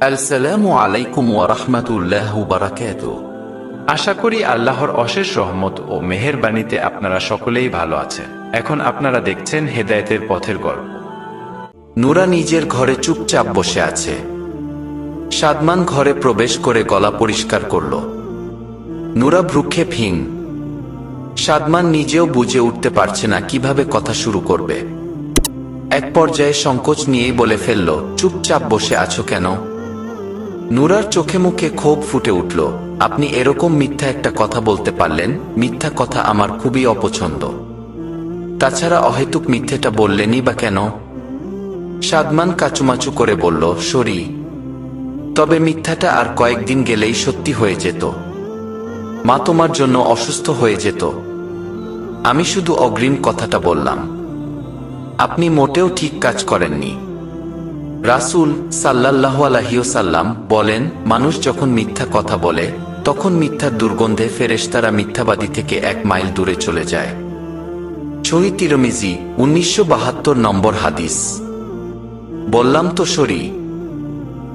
আসসালামু আলাইকুম ওয়া রাহমাতুল্লাহি ওয়া বারাকাতুহু। আশা করি আল্লাহর অশেষ রহমত ও মেহেরবানিতে আপনারা সকলেই ভালো আছেন। এখন আপনারা দেখছেন হেদায়েতের পথের গল্প। নূরা নিজের ঘরে চুপচাপ বসে আছে। সাদমান ঘরে প্রবেশ করে গলা পরিষ্কার করল। নূরা ভ্রুক্ষেপহীন। সাদমান নিজেও বুঝে উঠতে পারছে না কিভাবে কথা শুরু করবে। এক পর্যায়ে সংকোচ নিয়েই বলে ফেলল, চুপচাপ বসে আছো কেন? নূরার চোখে মুখে ক্ষোভ ফুটে উঠল। আপনি এরকম মিথ্যা একটা কথা বলতে পারলেন? মিথ্যা কথা আমার খুবই অপছন্দ। তাছাড়া অহেতুক মিথ্যেটা বললেনই বা কেন? সাদমান কাচুমাচু করে বলল, সরি। তবে মিথ্যাটা আর কয়েকদিন গেলেই সত্যি হয়ে যেত। মা তোমার জন্য অসুস্থ হয়ে যেত। আমি শুধু অগ্রিম কথাটা বললাম। আপনি মোটেও ঠিক কাজ করেননি। রাসূল সাল্লাল্লাহু আলাইহি ওয়াসাল্লাম বলেন, মানুষ যখন মিথ্যা কথা বলে তখন মিথ্যার দুর্গন্ধে ফেরেশতারা মিথ্যাবাদী থেকে 1 মাইল দূরে চলে যায়। সহিহ তিরমিজি 1972 নম্বর হাদিস। বললাম তো সরি।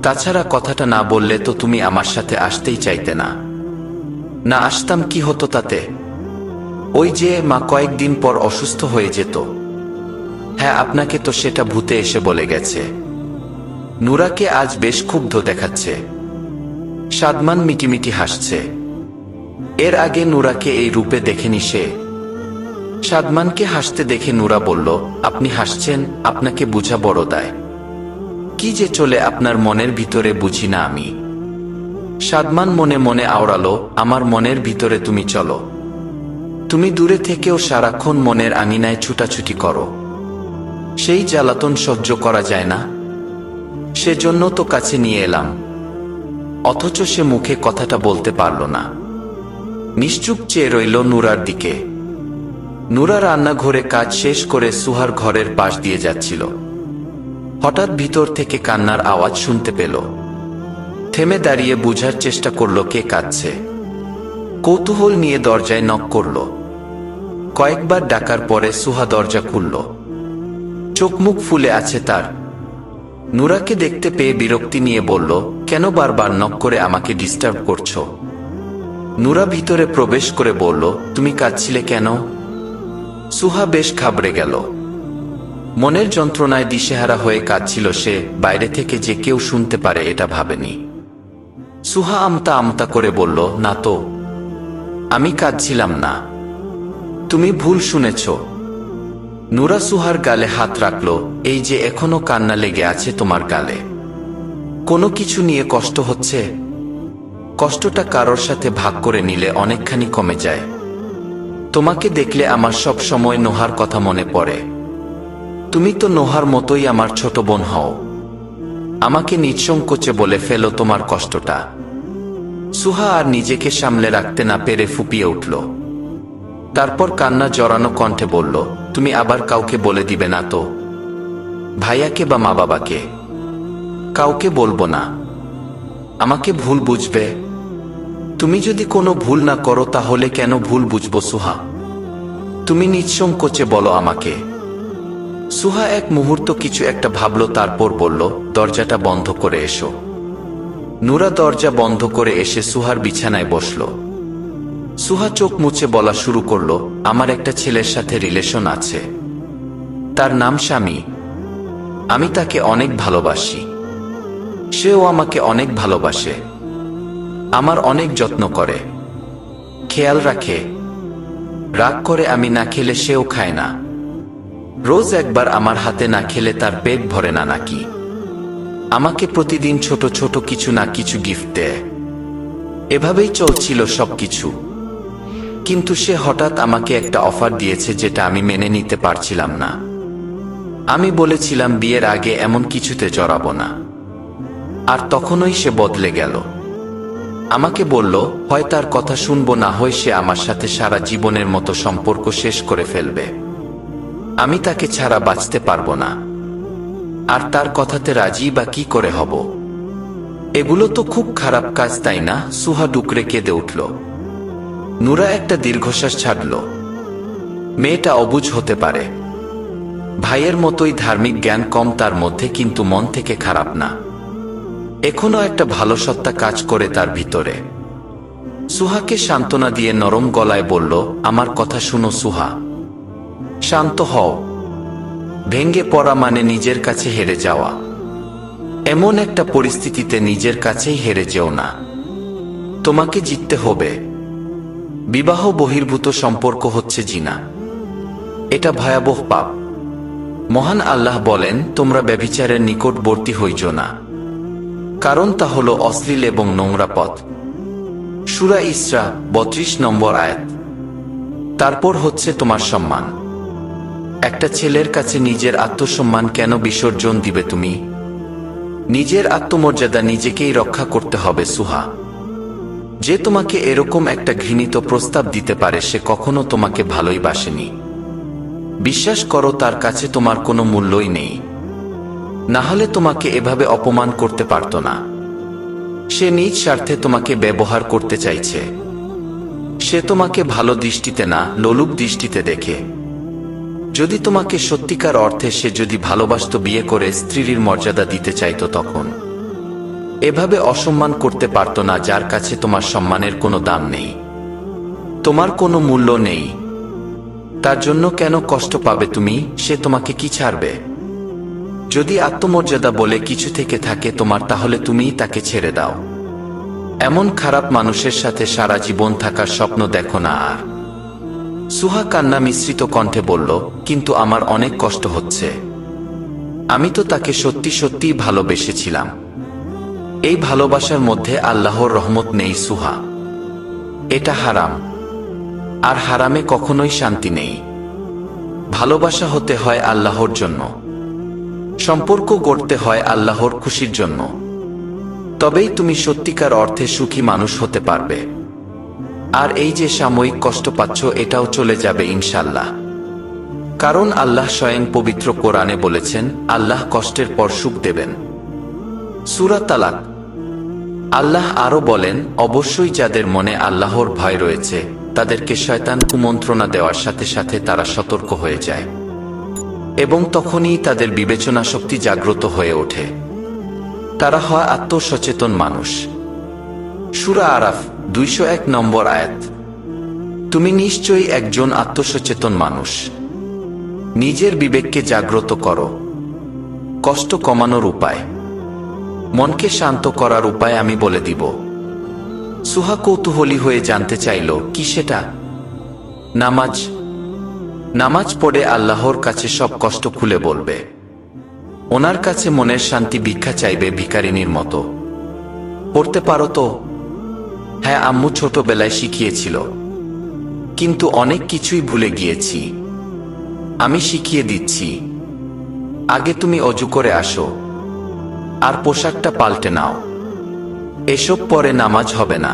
তাছাড়া কথাটা না বললে তো তুমি আমার সাথে আসতেই চাইতে না। না আসতাম কি হতো তাতে? ওই যে মা কয়েকদিন পর অসুস্থ হয়ে যেত। হ্যাঁ, আপনাকে তো সেটা ভূতে এসে বলে গেছে। নূরাকে আজ বেশ ক্ষুব্ধ দেখাচ্ছে। সাদমান মিটিমিটি হাসছে। এর আগে নূরাকে এই রূপে দেখেনি সে। সাদমানকে হাসতে দেখে নূরা বলল, আপনি হাসছেন? আপনাকে বুঝা বড় দায়। কি যে চলে আপনার মনের ভিতরে বুঝি না আমি। সাদমান মনে মনে আওড়ালো, আমার মনের ভিতরে তুমি চলো। তুমি দূরে থেকেও সারাক্ষণ মনের আঙিনায় ছুটাছুটি করো। সেই জ্বালাতন সহ্য করা যায় না, সেজন্য তো কাছে নিয়ে এলাম। অথচ সে মুখে কথাটা বলতে পারল না। নিশ্চুপ চেয়ে রইল নূরার দিকে। নূরা রান্নাঘরে কাজ শেষ করে সুহার ঘরের পাশ দিয়ে যাচ্ছিল। হঠাৎ ভিতর থেকে কান্নার আওয়াজ শুনতে পেল। থেমে দাঁড়িয়ে বুঝার চেষ্টা করল কে কাঁদছে। কৌতূহল নিয়ে দরজায় নক করল। কয়েকবার ডাকার পরে সুহা দরজা খুলল। চোখ মুখ ফুলে আছে তার। নূরাকে দেখতে পেয়ে বিরক্তি নিয়ে বলল, কেন বারবার নক করে আমাকে ডিস্টার্ব করছো? নূরা ভিতরে প্রবেশ করে বলল, তুমি কাঁদছিলে কেন? সুহা বেশ ঘাবড়ে গেল। মনের যন্ত্রণায় দিশেহারা হয়ে কাঁদছিল সে। বাইরে থেকে যে কেউ শুনতে পারে এটা ভাবেনি। সুহা আমতা আমতা করে বলল, না তো, আমি কাঁদছিলাম না। তুমি ভুল শুনেছ। নূরা সুহার গালে হাত রাখল। এই যে এখনো কান্না লেগে আছে তোমার গালে। কোনো কিছু নিয়ে কষ্ট হচ্ছে? কষ্টটা কারোর সাথে ভাগ করে নিলে অনেকখানি কমে যায়। তোমাকে দেখলে আমার সব সময় নোহার কথা মনে পড়ে। তুমি তো নোহার মতোই আমার ছোট বোন হও। আমাকে নিঃসংকোচে বলে ফেলো তোমার কষ্টটা। সুহা আর নিজেকে সামলে রাখতে না পেরে ফুপিয়ে উঠল। তারপর কান্না জড়ানো কণ্ঠে বলল, তুমি আবার কাউকে বলে দিবে না তো? ভাইয়াকে বা মা বাবাকে? কাউকে বলবো না। আমাকে ভুল বুঝবে। তুমি যদি কোনো ভুল না করো তাহলে কেন ভুল বুঝবো সুহা? তুমি নিঃসংকোচে বলো আমাকে। সুহা এক মুহূর্ত কিছু একটা ভাবল, তারপর বলল, দরজাটা বন্ধ করে এসো। নূরা দরজা বন্ধ করে এসে সুহার বিছানায় বসল। সুহা চোখ মুছে বলা শুরু করল, আমার একটা ছেলের সাথে রিলেশন আছে। তার নাম স্বামী। আমি তাকে অনেক ভালোবাসি। সেও আমাকে অনেক ভালোবাসে। আমার অনেক যত্ন করে, খেয়াল রাখে। রাগ করে আমি না খেলে সেও খায় না। রোজ একবার আমার হাতে না খেলে তার পেট ভরে না নাকি। আমাকে প্রতিদিন ছোট ছোট কিছু না কিছু গিফট দেয়। এভাবেই চলছিল সবকিছু। কিন্তু সে হঠাৎ আমাকে একটা অফার দিয়েছে যেটা আমি মেনে নিতে পারছিলাম না। আমি বলেছিলাম বিয়ের আগে এমন কিছুতে জড়াবো না। আর তখনই সে বদলে গেল। আমাকে বলল, হয় তার কথা শুনবো, না হয় সে আমার সাথে সারা জীবনের মতো সম্পর্ক শেষ করে ফেলবে। আমি তাকে ছাড়া বাঁচতে পারবো না। আর তার কথাতে রাজি বা কি করে হব? এগুলো তো খুব খারাপ কাজ, তাই না? সুহা ডুকরে কেঁদে উঠল। নূরা একটা দীর্ঘশ্বাস ছাড়ল। মেয়েটা অবুঝ হতে পারে, ভাইয়ের মতোই ধার্মিক জ্ঞান কম তার মধ্যে, কিন্তু মন থেকে খারাপ না। এখনো একটা ভালো সত্তা কাজ করে তার ভিতরে। সুহাকে সান্ত্বনা দিয়ে নরম গলায় বলল, আমার কথা শুনো সুহা, শান্ত হও। ভেঙ্গে পড়া মানে নিজের কাছে হেরে যাওয়া। এমন একটা পরিস্থিতিতে নিজের কাছেই হেরে যেও না, তোমাকে জিততে হবে। বিবাহ বহির্ভূত সম্পর্ক হচ্ছে জিনা, এটা ভয়াবহ পাপ। মহান আল্লাহ বলেন, তোমরা ব্যভিচারের নিকটবর্তী হইজ না, কারণ তা হল অশ্লীল এবং নোংরা পথ। সূরা ইসরা ৩২ নম্বর আয়াত। তারপর হচ্ছে তোমার সম্মান। একটা ছেলের কাছে নিজের আত্মসম্মান কেন বিসর্জন দিবে তুমি? নিজের আত্মমর্যাদা নিজেকেই রক্ষা করতে হবে সুহা। যে তোমাকে এরকম একটা ঘৃণিত প্রস্তাব দিতে পারে সে কখনো তোমাকে ভালোই বাসেনি। বিশ্বাস করো, তার কাছে তোমার কোনো মূল্যই নেই, না হলে তোমাকে এভাবে অপমান করতে পারত না। সে নিজ স্বার্থে তোমাকে ব্যবহার করতে চাইছে। সে তোমাকে ভালো দৃষ্টিতে না, লোলুপ দৃষ্টিতে দেখে। যদি তোমাকে সত্যিকার অর্থে সে যদি ভালোবাসত, বিয়ে করে স্ত্রীর মর্যাদা দিতে চাইতো, তখন এভাবে অসম্মান করতে পারত না। যার কাছে তোমার সম্মানের কোনো দাম নেই, তোমার কোনো মূল্য নেই, তার জন্য কেন কষ্ট পাবে তুমি? সে তোমাকে কি ছাড়বে? যদি আত্মমর্যাদা বলে কিছু থেকে থাকে তোমার, তাহলে তুমিই তাকে ছেড়ে দাও। এমন খারাপ মানুষের সাথে সারা জীবন থাকার স্বপ্ন দেখো না আর। সুহা কান্না মিশ্রিত কণ্ঠে বলল, কিন্তু আমার অনেক কষ্ট হচ্ছে। আমি তো তাকে সত্যি সত্যিই ভালোবেসেছিলাম। এই ভালোবাসার মধ্যে আল্লাহর রহমত নেই সুহা, এটা হারাম। আর হারামে কখনোই শান্তি নেই। ভালোবাসা হতে হয় আল্লাহর জন্য, সম্পর্ক গড়তে হয় আল্লাহর খুশির জন্য। তবেই তুমি সত্যিকার অর্থে সুখী মানুষ হতে পারবে। আর এই যে সাময়িক কষ্ট পাচ্ছ, এটাও চলে যাবে ইনশাল্লাহ। কারণ আল্লাহ স্বয়ং পবিত্র কোরআনে বলেছেন, আল্লাহ কষ্টের পর সুখ দেবেন। সূরা তালাক। আল্লাহ আরো বলেন, অবশ্যই যাদের মনে আল্লাহর ভয় রয়েছে তাদেরকে শয়তান কুমন্ত্রণা দেওয়ার সাথে সাথে তারা সতর্ক হয়ে যায় এবং তখনই তাদের বিবেচনা শক্তি জাগ্রত হয়ে ওঠে। তারা হয় আত্মসচেতন মানুষ। সূরা আরাফ ২০১ নম্বর আয়াত। তুমি নিশ্চয়ই একজন আত্মসচেতন মানুষ। নিজের বিবেককে জাগ্রত করো। কষ্ট কমানোর উপায়, মনকে শান্ত করার উপায় আমি বলে দিব। সুহা কৌতূহলী হয়ে জানতে চাইল, কি সেটা? নামাজ। নামাজ পড়ে আল্লাহর কাছে সব কষ্ট খুলে বলবে। ওনার কাছে মনের শান্তি ভিক্ষা চাইবে ভিখারিনীর মতো। পড়তে পারো তো? হ্যাঁ, আম্মু ছোটবেলায় শিখিয়েছিল, কিন্তু অনেক কিছুই ভুলে গিয়েছি। আমি শিখিয়ে দিচ্ছি। আগে তুমি অজু করে আসো, আর পোশাকটা পাল্টে নাও। এসব পরে নামাজ হবে না।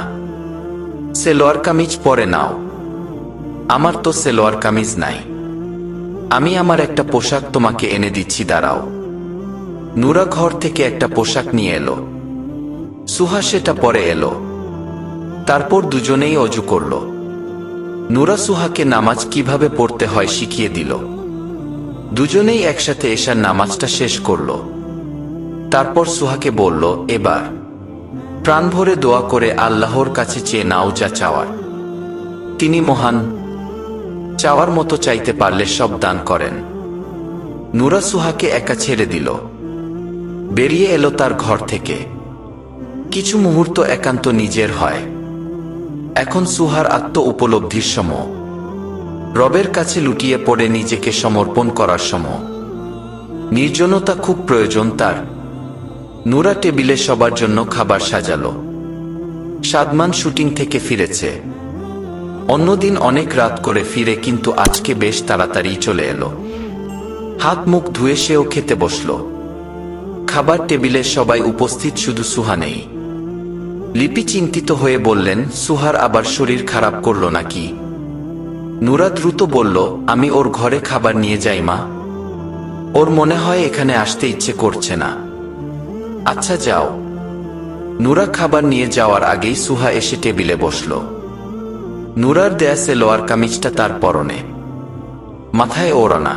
সেলোয়ার কামিজ পরে নাও। আমার তো সেলোয়ার কামিজ নাই। আমি আমার একটা পোশাক তোমাকে এনে দিচ্ছি, দাঁড়াও। নুরা ঘর থেকে একটা পোশাক নিয়ে এলো। সুহা সেটা পরে এলো। তারপর দুজনেই অজু করল। নুরা সুহাকে নামাজ কিভাবে পড়তে হয় শিখিয়ে দিল। দুজনেই একসাথে এশার নামাজটা শেষ করল। তারপর সুহাকে বলল, এবার প্রাণ ভরে দোয়া করে আল্লাহর কাছে চেয়ে নাও যা চাওয়ার। তিনি মহান, চাওয়ার মতো চাইতে পারলে সব দান করেন। নুরা সুহাকে একা ছেড়ে দিল। বেরিয়ে এলো তার ঘর থেকে। কিছু মুহূর্ত একান্ত নিজের হয়। এখন সুহার আত্ম উপলব্ধির সময়। রবের কাছে লুটিয়ে পড়ে নিজেকে সমর্পণ করার সময়। নির্জনতা খুব প্রয়োজন তার। নুরা টেবিলে সবার জন্য খাবার সাজালো। সাদমান শুটিং থেকে ফিরেছে। অন্যদিন অনেক রাত করে ফিরে, কিন্তু আজকে বেশ তাড়াতাড়ি চলে এলো। হাত মুখ ধুয়ে সেও খেতে বসল। খাবার টেবিলে সবাই উপস্থিত, শুধু সুহা নেই। লিপি চিন্তিত হয়ে বললেন, সুহার আবার শরীর খারাপ করলো নাকি? নুরা দ্রুত বলল, আমি ওর ঘরে খাবার নিয়ে যাই মা। ওর মনে হয় এখানে আসতে ইচ্ছে করছে না। আচ্ছা যাও। নুরা খাবার নিয়ে যাওয়ার আগেই সুহা এসে টেবিলে বসল। নুরার দেয়া সেলোয়ার কামিজটা তার পরনে, মাথায় ওড়না।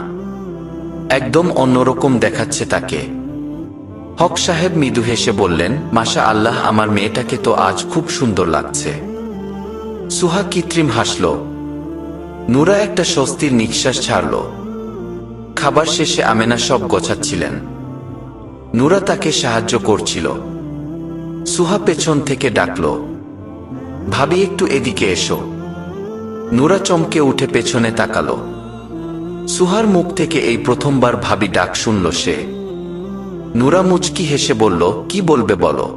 একদম অন্যরকম দেখাচ্ছে তাকে। হক সাহেব মৃদু হেসে বললেন, মাশা আল্লাহ, আমার মেয়েটাকে তো আজ খুব সুন্দর লাগছে। সুহা কৃত্রিম হাসল। নূরা একটা স্বস্তির নিঃশ্বাস ছাড়ল। খাবার শেষে আমেনা সব গোছাচ্ছিলেন। নূরা তাকে সাহায্য করছিল। সুহা পেছন থেকে ডাকল, ভাবি একটু এদিকে এসো। নূরা চমকে উঠে পেছনে তাকালো। সুহার মুখ থেকে এই প্রথমবার ভাবি ডাক শুনল সে। নূরা মুচকি হেসে বলল, কি বলবে বলো?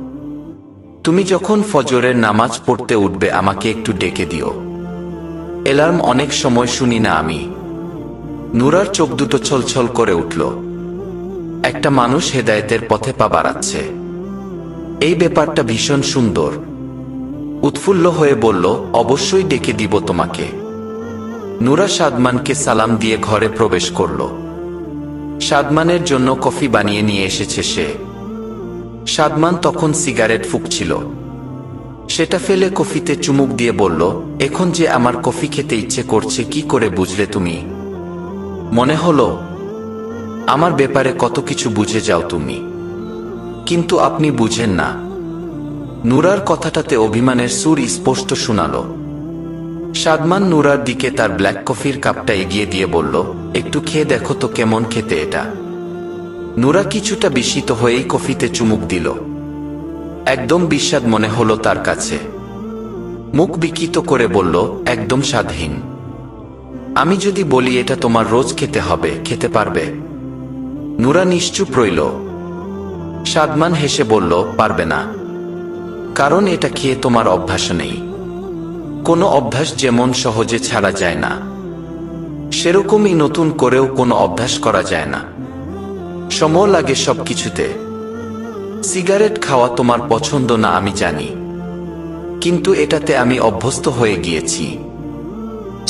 তুমি যখন ফজরের নামাজ পড়তে উঠবে আমাকে একটু ডেকে দিও। অ্যালার্ম অনেক সময় শুনি না আমি। নূরার চোখ দুটো ছলছল করে উঠল। একটা মানুষ হেদায়েতের পথে পা বাড়াচ্ছে, এই ব্যাপারটা ভীষণ সুন্দর। উৎফুল্ল হয়ে বলল, অবশ্যই ডেকে দিব তোমাকে। নূরা সাদমানকে সালাম দিয়ে ঘরে প্রবেশ করল। সাদমানের জন্য কফি বানিয়ে নিয়ে এসেছে সে। সাদমান তখন সিগারেট ফুঁকছিল। সেটা ফেলে কফিতে চুমুক দিয়ে বলল, এখন যে আমার কফি খেতে ইচ্ছে করছে কি করে বুঝলে তুমি? মনে হলো আমার ব্যাপারে কত কিছু বুঝে যাও তুমি, কিন্তু আপনি বুঝেন না। নূরার কথাটাতে অভিমানের সুর স্পষ্ট শোনালো। সাদমান নূরার দিকে তার ব্ল্যাক কফির কাপটা এগিয়ে দিয়ে বলল, একটু খেয়ে দেখো তো কেমন খেতে এটা। নূরা কিছুটা বিস্মিত হয়েই কফিতে চুমুক দিল। একদম বিস্বাদ মনে হলো তার কাছে। মুখ বিকৃত করে বলল, একদম স্বাদহীন। আমি যদি বলি এটা তোমার রোজ খেতে হবে, খেতে পারবে? নূরা নিশ্চুপ রইল। সাদমান হেসে বলল, পারবে না, কারণ এটা খেয়ে তোমার অভ্যাস নেই। কোনো অভ্যাস যেমন সহজে ছাড়া যায় না, সেরকমই নতুন করেও কোনো অভ্যাস করা যায় না। সময় লাগে সব কিছুতে। সিগারেট খাওয়া তোমার পছন্দ না আমি জানি, কিন্তু এটাতে আমি অভ্যস্ত হয়ে গিয়েছি।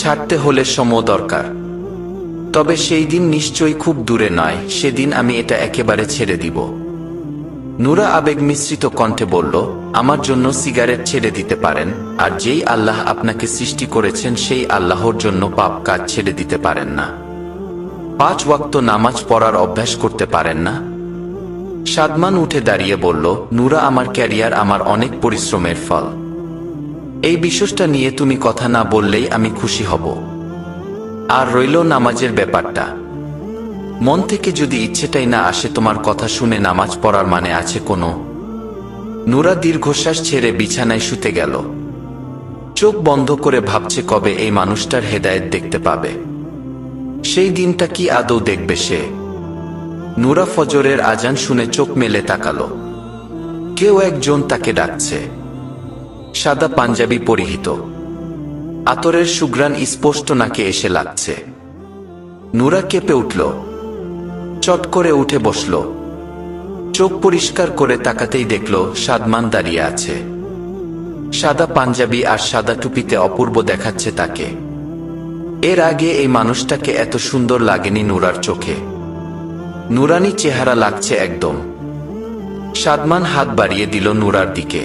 ছাড়তে হলে সময় দরকার। তবে সেই দিন নিশ্চয়ই খুব দূরে নয়, সেদিন আমি এটা একেবারে ছেড়ে দিব। নূরা আবেগ মিশ্রিত কণ্ঠে বলল, আমার জন্য সিগারেট ছেড়ে দিতে পারেন, আর যেই আল্লাহ আপনাকে সৃষ্টি করেছেন সেই আল্লাহর জন্য পাপ কাজ ছেড়ে দিতে পারেন না? 5 ওয়াক্ত নামাজ পড়ার অভ্যাস করতে পারেন না? সাদমান উঠে দাঁড়িয়ে বলল, নূরা, আমার ক্যারিয়ার আমার অনেক পরিশ্রমের ফল। এই বিষয়টা নিয়ে তুমি কথা না বললেই আমি খুশি হব। আর রইল নামাজের ব্যাপারটা, মন থেকে যদি ইচ্ছেটাই না আসে তোমার কথা শুনে নামাজ পড়ার মানে আছে কোনো? নূরা দীর্ঘশ্বাস ছেড়ে বিছানায় শুতে গেল। চোখ বন্ধ করে ভাবছে কবে এই মানুষটার হেদায়েত দেখতে পাবে। সেই দিনটা কি আদৌ দেখবে সে? নূরা ফজরের আজান শুনে চোখ মেলে তাকালো। কেউ একজন তাকে ডাকছে। সাদা পাঞ্জাবি পরিহিত, আতরের সুঘ্রাণ স্পষ্ট নাকে এসে লাগছে। নূরা কেঁপে উঠল। চট করে উঠে বসল। চোখ পরিষ্কার করে তাকাতেই দেখল সাদমান দাঁড়িয়ে আছে। সাদা পাঞ্জাবি আর সাদা টুপিতে অপূর্ব দেখাচ্ছে তাকে। এর আগে এই মানুষটাকে এত সুন্দর লাগেনি নূরার চোখে। নূরানি চেহারা লাগছে একদম। সাদমান হাত বাড়িয়ে দিল নূরার দিকে।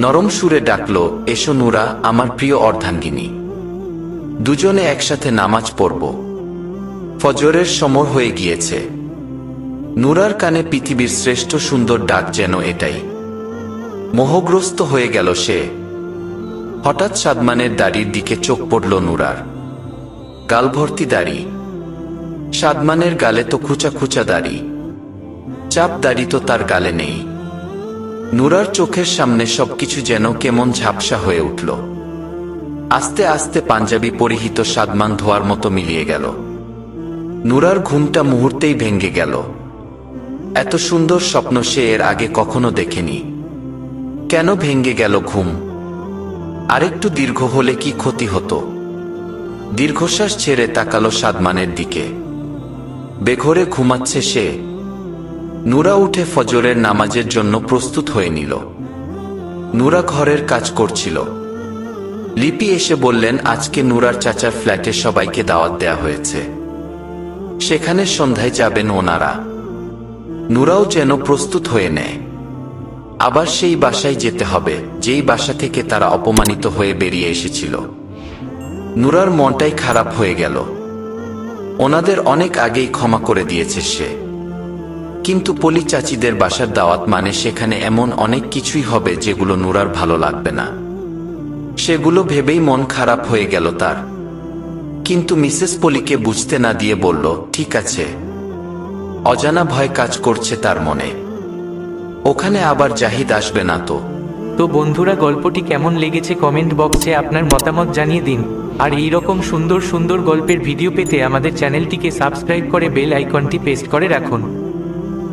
নরম সুরে ডাকল, এসো নূরা, আমার প্রিয় অর্ধাঙ্গিনী। দুজনে একসাথে নামাজ পড়ব। ফজরের সময় হয়ে গিয়েছে। নূরার কানে পৃথিবীর শ্রেষ্ঠ সুন্দর ডাক যেন এটাই। মোহগ্রস্ত হয়ে গেল সে। হঠাৎ সাদমানের দাড়ির দিকে চোখ পড়ল নূরার। গাল ভর্তি দাড়ি। সাদমানের গালে তো খুচা খুচা দাড়ি। চাপ দাড়ি তো তার গালে নেই। নূরার চোখের সামনে সবকিছু যেন কেমন ঝাপসা হয়ে উঠল। আস্তে আস্তে পাঞ্জাবি পরিহিত সাদমান ধোয়ার মতো মিলিয়ে গেল। নূরার ঘুমটা মুহূর্তেই ভেঙে গেল। এত সুন্দর স্বপ্ন সে এর আগে কখনো দেখেনি। কেন ভেঙে গেল ঘুম? আরেকটু দীর্ঘ হলে কি ক্ষতি হতো? দীর্ঘশ্বাস ছেড়ে তাকালো সাদমানের দিকে। বেঘরে ঘুমাচ্ছে সে। নূরা উঠে ফজরের নামাজের জন্য প্রস্তুত হয়ে নিল। নূরা ঘরের কাজ করছিল। লিপি এসে বললেন, আজকে নূরার চাচার ফ্ল্যাটে সবাইকে দাওয়াত দেয়া হয়েছে, সেখানে সন্ধ্যায় যাবেন ওনারা। নূরাও যেন প্রস্তুত হয়ে নেয়। আবার সেই বাসায় যেতে হবে যেই বাসা থেকে তারা অপমানিত হয়ে বেরিয়ে এসেছিল। নূরার মনটাই খারাপ হয়ে গেল। ওনাদের অনেক আগেই ক্ষমা করে দিয়েছে সে। কিন্তু পলি চাচিদের বাসার দাওয়াত মানে সেখানে এমন অনেক কিছুই হবে যেগুলো নুরার ভালো লাগবে না। সেগুলো ভেবেই মন খারাপ হয়ে গেল তার। কিন্তু মিসেস পলিকে বুঝতে না দিয়ে বলল, ঠিক আছে। অজানা ভয় কাজ করছে তার মনে। ওখানে আবার জাহিদ আসবে না তো? তো বন্ধুরা, গল্পটি কেমন লেগেছে কমেন্ট বক্সে আপনার মতামত জানিয়ে দিন। আর এই রকম সুন্দর সুন্দর গল্পের ভিডিও পেতে আমাদের চ্যানেলটিকে সাবস্ক্রাইব করে বেল আইকনটি প্রেস করে রাখুন।